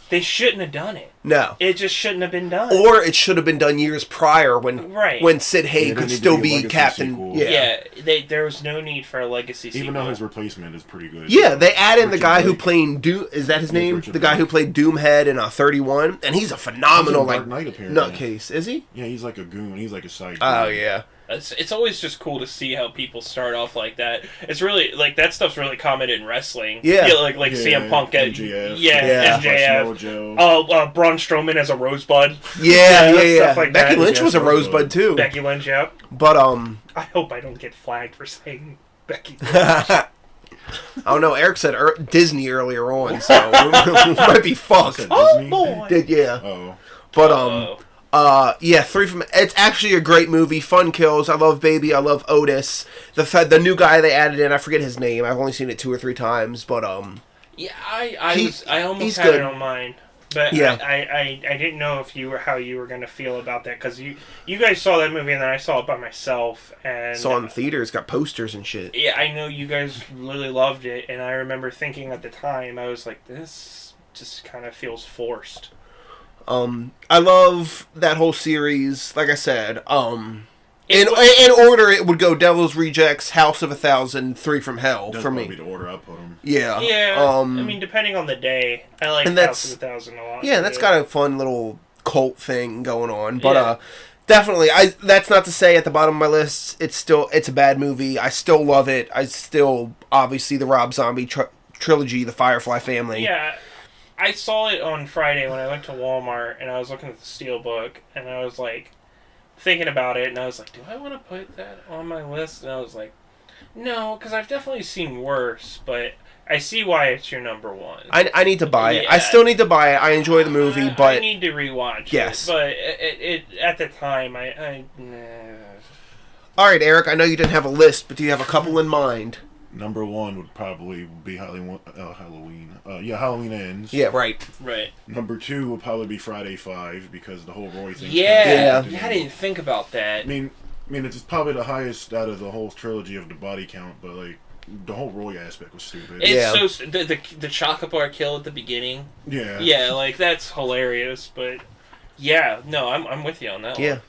they shouldn't have done it. No. It just shouldn't have been done. Or it should have been done years prior when Sid Haig Yeah, could they still need to be a be legacy Captain. sequel. Yeah. There was no need for a legacy sequel. Even though his replacement is pretty good. Yeah, they add in the Richard guy who Blake. played Doom. Is that his Yeah, name? Richard The guy Blake. who played Doomhead in 31, and he's a phenomenal Dark Knight, apparently. nutcase. Is he? Yeah, he's like a goon. He's like a side. Oh goon. yeah. It's always just cool to see how people start off like that. It's really that stuff's really common in wrestling. Yeah. like Yeah, CM Punk at MJF. Yeah. Marshmallow MJF. Joe. Braun Strowman as a Rosebud. Yeah. stuff like Becky that. Lynch was a Yeah, Rosebud too. Becky Lynch, yep. But I hope I don't get flagged for saying Becky Lynch. I don't know. Eric said Disney earlier on, so we might be I fucked. said Oh, Disney? boy. Yeah. Oh. But Yeah, it's actually a great movie. Fun kills. I love Baby. I love Otis. The new guy they added in, I forget his name. I've only seen it 2 or 3 times, but Yeah, I almost had good. it on mine, but Yeah. I didn't know if how you were gonna feel about that, because you guys saw that movie and then I saw it by myself, and saw it in theaters, got posters and shit. yeah, I know you guys really loved it, and I remember thinking at the time, I was like, this just kind of feels forced. I love that whole series. Like I said, in order it would go Devil's Rejects, House of 1,000, 3 from Hell That's for me. probably the order I put them. Yeah. Yeah, I mean, depending on the day, I like and House of 1,000 a lot. Yeah, that's got a fun little cult thing going on. But Yeah. definitely, that's not to say at the bottom of my list it's a bad movie. I still love it. I still, obviously, the Rob Zombie trilogy, the Firefly family. Yeah, I saw it on Friday when I went to Walmart, and I was looking at the Steelbook, and I was like thinking about it, and I was like, do I want to put that on my list? And I was like, no, because I've definitely seen worse, but I see why it's your number one. I need to buy it. Yeah. I still need to buy it. I enjoy the movie, but I need to rewatch yes. it. But it at the time, nah. All right, Eric, I know you didn't have a list, but do you have a couple in mind? Number 1 would probably be Halloween. Halloween Ends. Yeah, right. Right. Number 2 would probably be Friday 5 because the whole Roy thing. Yeah. I didn't think about that. I mean, it's probably the highest out of the whole trilogy of the body count, but like the whole Roy aspect was stupid. It's so the Chocobar kill at the beginning. Yeah. Yeah, like that's hilarious, but yeah, no, I'm with you on that Yeah. one.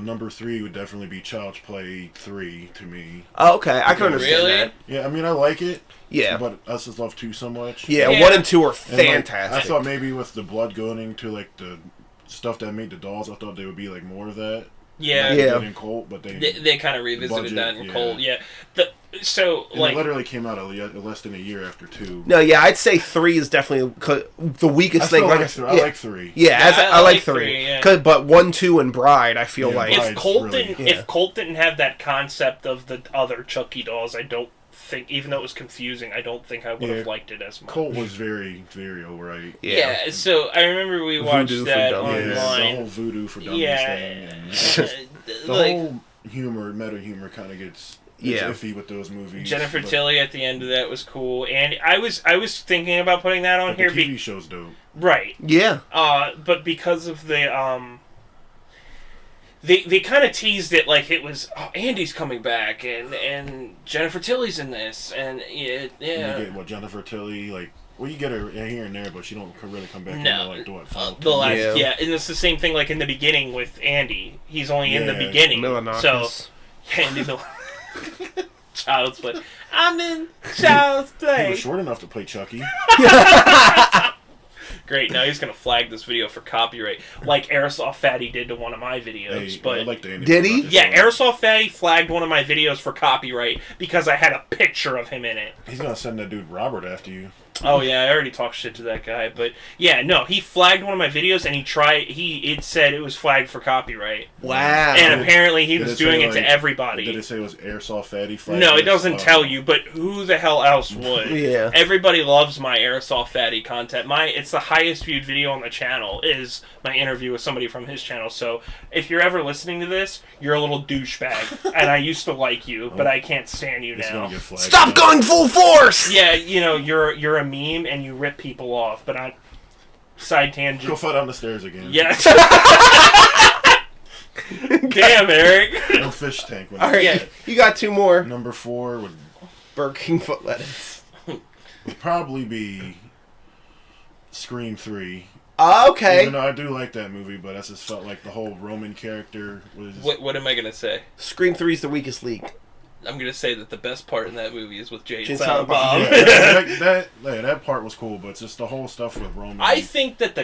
Number 3 would definitely be Child's Play 3 to me. Oh, okay. I can understand Really? that. Yeah, I mean, I like it. Yeah. But I just love 2 so much. Yeah, Yeah. 1 and 2 are And, like, fantastic. I thought maybe with the blood going to like the stuff that made the dolls, I thought there would be like more of that. Yeah. Like Yeah. they did in Colt, but They kind of revisited budget, that in yeah. Cold. Yeah. So and like it literally came out less than a year after 2. No, yeah, I'd say 3 is definitely the weakest I thing. still Like like I said, 3. I like 3. Yeah, I like 3. yeah. But 1, 2, and Bride, I feel Yeah, like. Bride. if Colt really- didn't yeah. if Colt didn't have that concept of the other Chucky dolls, I don't think, even though it was confusing, I don't think I would have liked it as much. Colt was very, very alright. Yeah, so I remember we watched Voodoo for that Dummies. Yeah, the online. whole voodoo for dummies Yeah. thing. And the Like whole meta humor kind of gets iffy with those movies. Jennifer but Tilly at the end of that was cool, and I was thinking about putting that on here. the TV show's dope. Right. Yeah. But because of the they kind of teased it like it was, oh, Andy's coming back and Jennifer Tilly's in this, and yeah. You get Jennifer Tilly, like, well, you get her here and there, but she don't really come back. No, Until, like, final the last, Yeah. yeah, and it's the same thing like in the beginning with Andy. He's only in the Yeah. beginning, Milonakis. so Andy Child's Play. I'm in Child's He Play. was short enough to play Chucky. Great, now he's gonna flag this video for copyright, like Airsoft Fatty did to one of my videos. Hey, but I like the Andy Did he? Rocket yeah, show. Airsoft Fatty flagged one of my videos for copyright because I had a picture of him in it. He's gonna send that dude Robert after you. Oh yeah, I already talked shit to that guy, but yeah, no, he flagged one of my videos and it said it was flagged for copyright. Wow. And apparently he Did was it say, doing it like- to everybody. Did it say it was Airsoft Fatty? No, it doesn't tell you, but who the hell else would? Yeah. Everybody loves my Airsoft Fatty content. It's the highest viewed video on the channel is my interview with somebody from his channel. So if you're ever listening to this, you're a little douchebag, and I used to like you, but I can't stand you It's now. gonna get flagged. Stop going full force! Yeah, you're a meme and you rip people off, but I side tangent. Go fight on the stairs again. Yeah. Damn, Eric. No fish tank. All right, Yeah. you got 2 more. Number 4 would Burger King foot lettuce. probably be Scream 3. Okay. Even though I do like that movie, but I just felt like the whole Roman character was... What am I gonna say? Scream 3 is the weakest league. I'm gonna say that the best part in that movie is with Jay and Jay Silent Silent Bob. Yeah, that part was cool, but it's just the whole stuff with Roman. I think that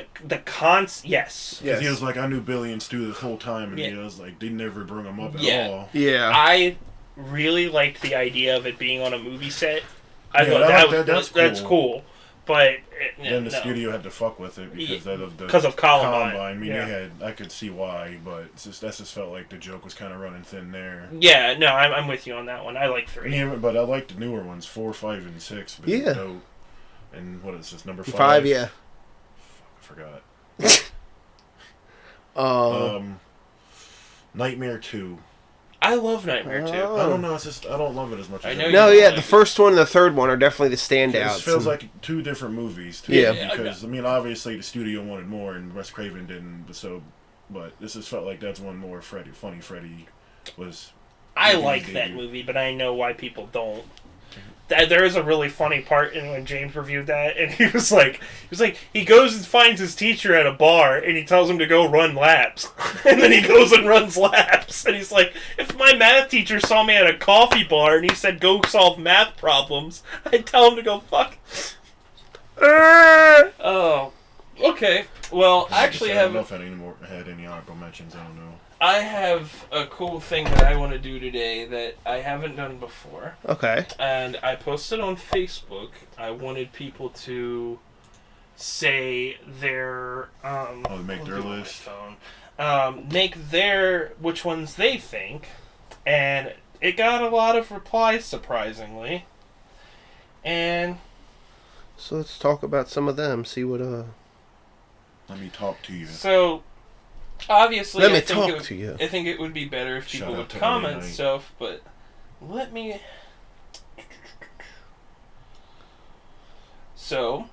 yes. Because he was like, I knew Billy and Stu this whole time, and Yeah. he was like, they never bring him up at Yeah. all. Yeah. I really liked the idea of it being on a movie set. I Yeah, thought that's that's cool. But Then the no. studio had to fuck with it because of the 'Cause of Columbine. I mean, Yeah. I could see why, but that just felt like the joke was kind of running thin there. Yeah, no, I'm with you on that one. I like 3. Yeah, but I like the newer ones, 4, 5, and 6. But Yeah. dope. And what is this, number 5? 5, yeah. I forgot. Nightmare 2. I love Nightmare 2. I don't know. It's just I don't love it as much. I as know I you No, don't yeah, like the it. first one and the third one are definitely the standouts. It feels like two different movies. Too, Yeah. Because I mean, obviously the studio wanted more, and Wes Craven didn't. So, but this just felt like that's one more Funny Freddy was. I like that movie, but I know why people don't. There is a really funny part in when James reviewed that, and he was like, he goes and finds his teacher at a bar, and he tells him to go run laps, and then he goes and runs laps, and he's like, if my math teacher saw me at a coffee bar and he said go solve math problems, I'd tell him to go fuck. Oh, okay. Well, actually, I don't know if I had any honorable mentions. I don't know. I have a cool thing that I want to do today that I haven't done before. Okay. And I posted on Facebook. I wanted people to say their make their list. Make their which ones they think, and it got a lot of replies surprisingly. And so let's talk about some of them. See what Let me talk to you. So. Obviously, Let me I think talk it would, to you. I think it would be better if people Shout would out to comment Ellie Knight. stuff, but let me... So,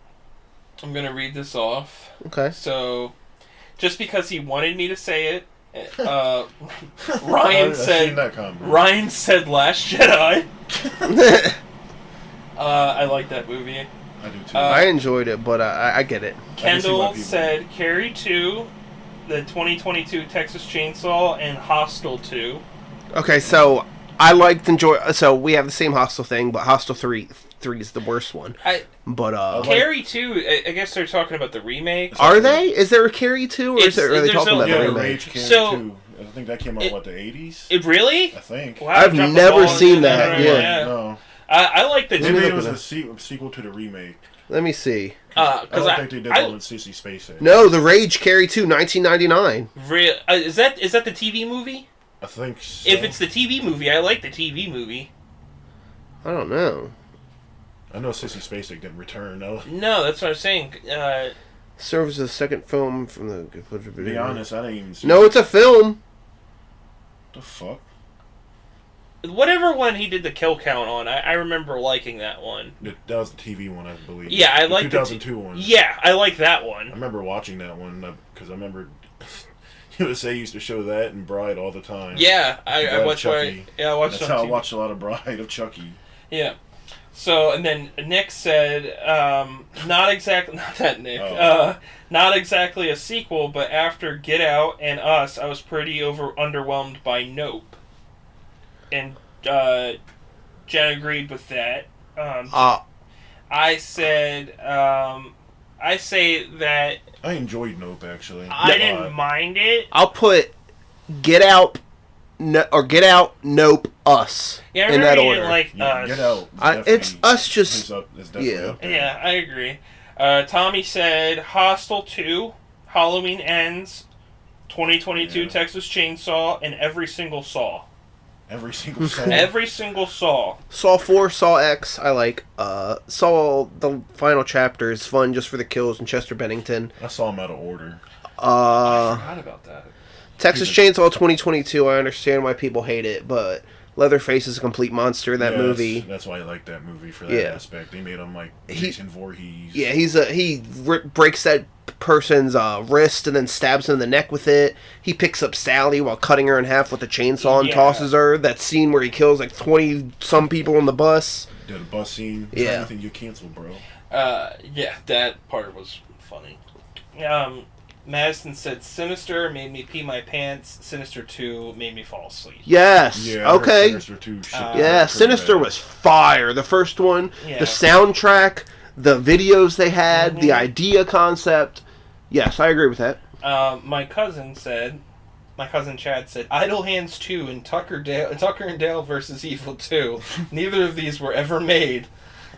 I'm going to read this off. Okay. So, just because he wanted me to say it, Ryan said Last Jedi. I like that movie. I do too. I enjoyed it, but I get it. Kendall said Carrie 2, the 2022 Texas Chainsaw, and Hostel 2. Okay, so I so we have the same Hostel thing, but Hostel 3 is the worst one. But Carrie 2, I guess they're talking about the remake. Are they? Is there a Carrie 2, or are they talking about the remake? So I think that came out the 80s. It really? I think. Wow, I've never seen that. Yeah. No. I like the Maybe it was a sequel to the remake. Let me see. I don't think they did all in Sissy Space. No, The Rage Carrie 2, 1999. Is that the TV movie? I think so. If it's the TV movie, I like the TV movie. I don't know. I know Sissy Spacek didn't return, though. No, that's what I'm saying. Serves as the second film from the... To be honest, I didn't even see No, it's a film. The fuck? Whatever one he did the kill count on, I remember liking that one. That was the TV one, I believe. Yeah, I like the 2002 one. Yeah, I like that one. I remember watching that one because I remember USA used to show that and Bride all the time. Yeah, I watched Chucky. I watched. That's how I watched a lot of Bride of Chucky. Yeah. So and then Nick said, not exactly not exactly a sequel, but after Get Out and Us, I was pretty underwhelmed by Nope. And Jen agreed with that. I said, I say that I enjoyed Nope actually. I didn't mind it. I'll put Get Out, Get Out, Nope, Us in that order. Like Us. Get Out. It's Us just Yeah, I agree. Tommy said Hostel 2, Halloween Ends, 2022 Texas Chainsaw, and every single Saw. Every single Saw. Every single Saw. Saw 4, Saw X, I like. Saw the final chapter is fun just for the kills and Chester Bennington. I saw him out of order. I forgot about that. Texas Chainsaw 2022, I understand why people hate it, but Leatherface is a complete monster in that movie. That's why I like that movie for that aspect. They made him like Jason Voorhees. Yeah, he breaks that person's wrist and then stabs him in the neck with it. He picks up Sally while cutting her in half with a chainsaw and tosses her. That scene where he kills like 20-some people on the bus. The bus scene. Yeah. Anything you cancel, bro. Yeah, that part was funny. Madison said Sinister made me pee my pants. Sinister 2 made me fall asleep. Yes. Yeah, okay. Sinister 2 Sinister was fire. The first one, Yeah. the soundtrack, the videos they had, the idea concept. Yes, I agree with that. My cousin Chad said Idle Hands 2 and Tucker and Dale versus Evil 2. Neither of these were ever made.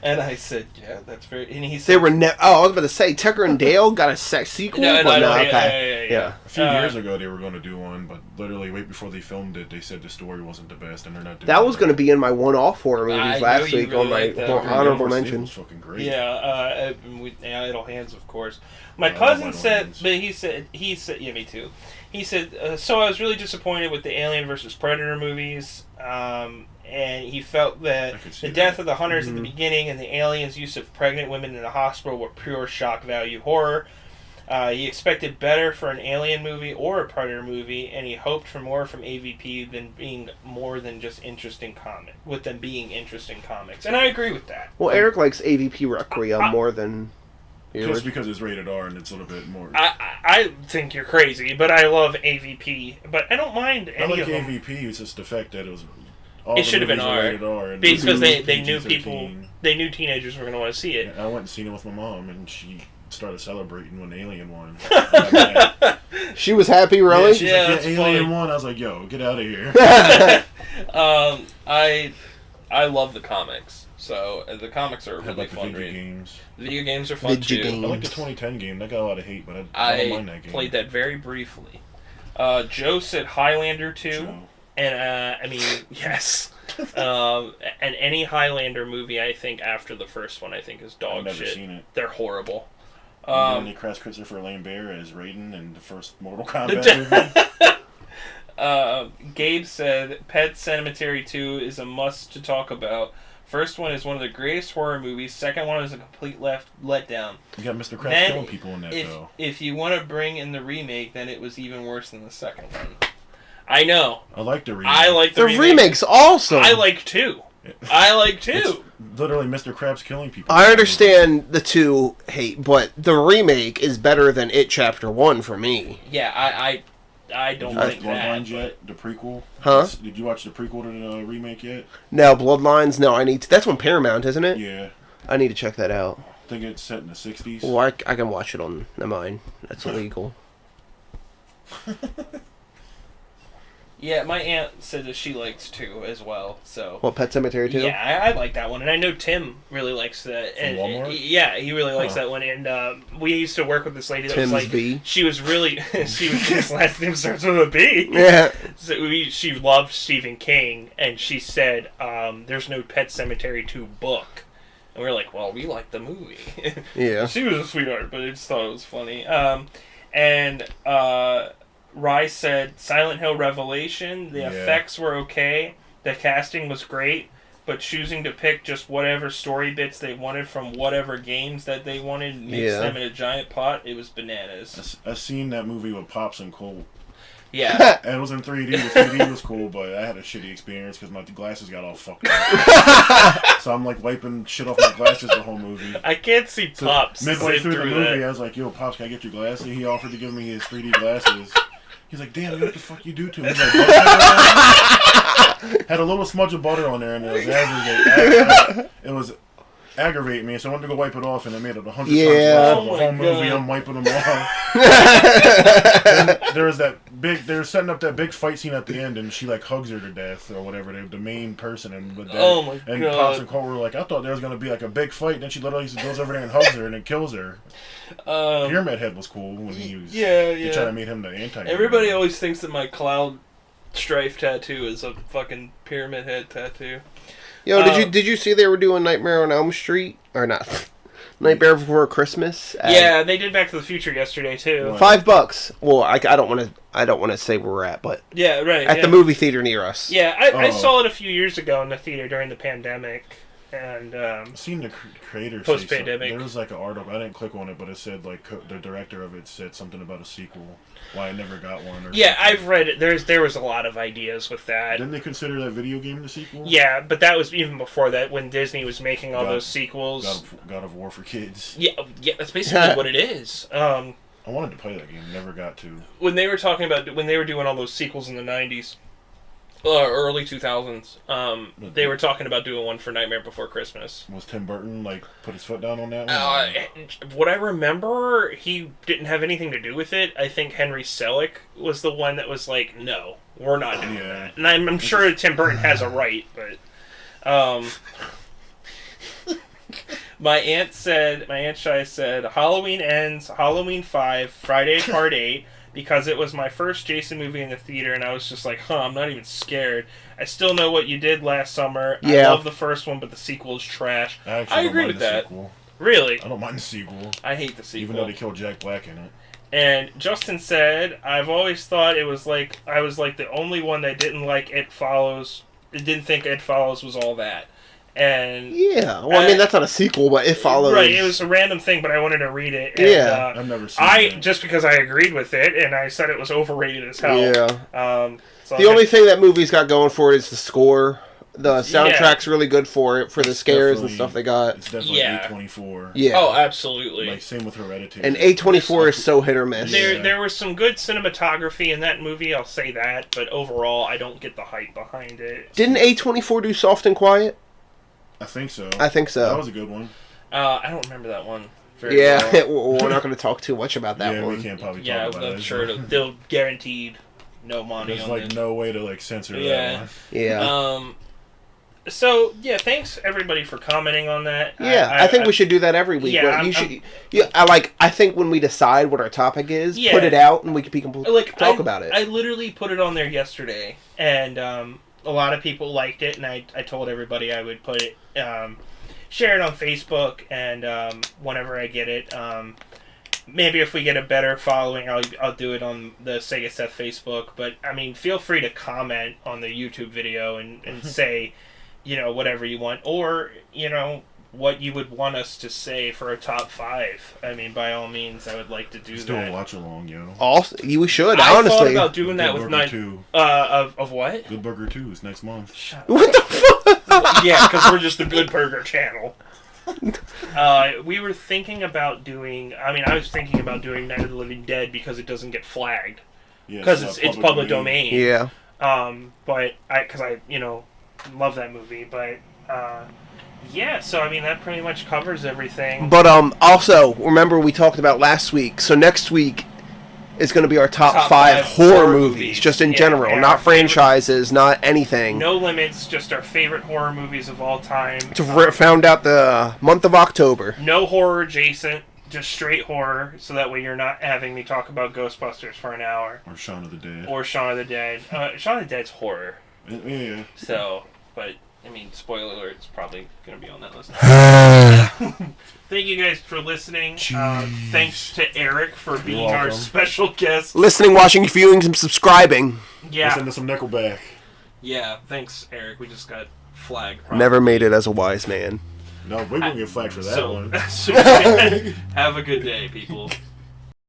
And I said, yeah, that's very... And he said... They were I was about to say, Tucker and Dale got a sex sequel? No, okay. Yeah. A few years ago, they were going to do one, but literally right before they filmed it, they said the story wasn't the best, and they're not doing That was going to be in my one-off horror movies last week really on my like that. honorable mention. Was fucking great. Yeah, Idle Hands, of course. My I cousin love said, Hands. but he said, yeah, me too. He said, so I was really disappointed with the Alien versus Predator movies, and he felt that the death of the hunters at the beginning and the aliens' use of pregnant women in the hospital were pure shock value horror. He expected better for an Alien movie or a Predator movie, and he hoped for more from AVP than being more than just interesting comic, with them being interesting comics. And I agree with that. Well, Eric likes AVP Requiem more than... Just because it's rated R and it's a little bit more... I think you're crazy, but I love AVP. But I don't mind any I like of them. AVP, it's just the fact that it was... It should have been R. Rated R and Because they knew PG-13. people... They knew teenagers were going to want to see it. I went and seen it with my mom, and she started celebrating when Alien won. She was happy, really? Yeah, she's Yeah, like, that's Alien funny. won. I was like, yo, get out of here. I love the comics. So the comics are I really like the fun video reading. games. Video games are fun Video too. games. I like the 2010 game. That got a lot of hate, but I don't mind that game. Played that very briefly. Joe said Highlander 2. Joe. And, I mean, yes. And any Highlander movie, I think, after the first one, I think, is dog I've never shit. seen it. They're horrible. They cast Christopher Lambert as Raiden in the first Mortal Kombat movie. Gabe said Pet Sematary 2 is a must to talk about. First one is one of the greatest horror movies. Second one is a complete letdown. You got Mr. Krabs Then, killing people in that, though. If you want to bring in the remake, then it was even worse than the second one. I know. I like the remake. I like the remake. remake's awesome. I like 2. I like 2. It's literally Mr. Krabs killing people. I understand the 2 hate, but the remake is better than It Chapter 1 for me. Yeah, I don't Did you watch think that. Bloodlines yet? The prequel? Huh? Did you watch the prequel to the remake yet? No, Bloodlines, no, I need to... That's on Paramount, isn't it? Yeah. I need to check that out. I think it's set in the 60s. Well, I can watch it on mine. That's illegal. Yeah, my aunt said that she likes 2 as well. So. What, Pet Sematary 2? Yeah, I like that one, and I know Tim really likes that. From And Walmart? yeah, he really likes that one. And we used to work with this lady that Tim's was like, B. she was really, his last name starts with a B. Yeah. So she loved Stephen King, and she said, "There's no Pet Sematary 2 book." And we were like, "Well, we like the movie." Yeah. She was a sweetheart, but I just thought it was funny. Rye said Silent Hill Revelation. The effects were okay. The casting was great, but choosing to pick just whatever story bits they wanted from whatever games that they wanted makes them in a giant pot. It was bananas. I seen that movie with Pops and Cole. Yeah. And it was in 3D. The 3D was cool, but I had a shitty experience because my glasses got all fucked up. So I'm like wiping shit off my glasses the whole movie. I can't see Pops. Midway sit through the movie, that. I was like, yo, Pops, can I get your glasses? He offered to give me his 3D glasses. He's like, damn, what the fuck you do to me? He's like, had a little smudge of butter on there, and it was aggravating me, so I wanted to go wipe it off, and I made it 100 times worse. Oh The my whole movie, God. I'm wiping them off. And there's they're setting up that big fight scene at the end, and she like hugs her to death or whatever. The main person, and Oh my and God. Pops and Cole were like, I thought there was gonna be like a big fight, and then she literally goes over there and hugs her, and it kills her. Pyramid Head was cool when he used. They tried to make him the anti. Everybody always thinks that my Cloud Strife tattoo is a fucking Pyramid Head tattoo. Yo, did you see they were doing Nightmare on Elm Street? Or not? Nightmare Before Christmas? Yeah, they did Back to the Future yesterday too. What? $5. Well, I don't want to say where we're at, but Yeah, right. at the movie theater near us. Yeah, I Oh. saw it a few years ago in the theater during the pandemic, and I've seen the creator say Post-pandemic. there was like an article. I didn't click on it, but it said like the director of it said something about a sequel. Why I never got one. Or yeah, something. I've read it. There was a lot of ideas with that. Didn't they consider that video game the sequel? Yeah, but that was even before that when Disney was making all God- those sequels. God of War for kids. Yeah, that's basically what it is. I wanted to play that game, never got to. When they were doing all those sequels in the 90s, early 2000s, they were talking about doing one for Nightmare Before Christmas. Was Tim Burton like put his foot down on that one? What I remember, he didn't have anything to do with it. I think Henry Selick was the one that was like, no, we're not doing that. And I'm sure Tim Burton has a right, but... My Aunt Shy said, Halloween ends, Halloween 5, Friday Part 8, because it was my first Jason movie in the theater, and I was just like, I'm not even scared. I still know what you did last summer. Yeah. I love the first one, but the sequel is trash. I agree with that. Sequel. Really? I don't mind the sequel. I hate the sequel. Even though they killed Jack Black in it. And Justin said, I've always thought it was like, I was like the only one that didn't like It Follows, didn't think It Follows was all that. And yeah, well, I mean, that's not a sequel, but It Follows. Right, it was a random thing, but I wanted to read it. And, yeah. I've never seen it. Just because I agreed with it, and I said it was overrated as hell. Yeah. So the only thing that movie's got going for it is the score. The soundtrack's really good for it, for the scares and stuff they got. It's definitely A24. Yeah. Oh, absolutely. Like, same with Hereditary. And A24 is so hit or miss. There was some good cinematography in that movie, I'll say that, but overall, I don't get the hype behind it. Didn't A24 do Soft and Quiet? I think so. That was a good one. I don't remember that one. Well. We're not going to talk too much about that one. We can't probably talk about it. I'm sure they'll guaranteed no money There's on like it. no way to like censor that one. Yeah. So thanks everybody for commenting on that. Yeah, I think we should do that every week. Yeah, I think when we decide what our topic is, put it out and we can talk about it. I literally put it on there yesterday, and a lot of people liked it, and I told everybody I would put it, share it on Facebook, and whenever I get it, maybe if we get a better following, I'll do it on the Sega Seth Facebook. But I mean, feel free to comment on the YouTube video and say, whatever you want, or what you would want us to say for a top 5. I mean, by all means, I would like to do Still that. a watch along, yo. Also, we should, I honestly. thought about doing that Good with Burger 9. 2. Of what? Good Burger 2 is next month. What the fuck? Yeah, because we're just the Good Burger channel. We were thinking about doing. I was thinking about doing Night of the Living Dead because it doesn't get flagged. Because it's public domain. Yeah. But I love that movie. But so that pretty much covers everything. But also remember we talked about last week. So next week is going to be our top 5 horror movies, just in general, not franchises, not anything. No limits, just our favorite horror movies of all time. Found out the month of October. No horror adjacent, just straight horror, so that way you're not having me talk about Ghostbusters for an hour. Or Shaun of the Dead. Shaun of the Dead's horror. Yeah. So, but spoiler alert, it's probably going to be on that list. Thank you guys for listening. Thanks to Erik for being our special guest. Listening, watching, viewing, and subscribing. Yeah. Listen to some Nickelback. Yeah, thanks, Erik. We just got flagged. Probably. Never made it as a wise man. No, we won't get flagged for that one. Have a good day, people.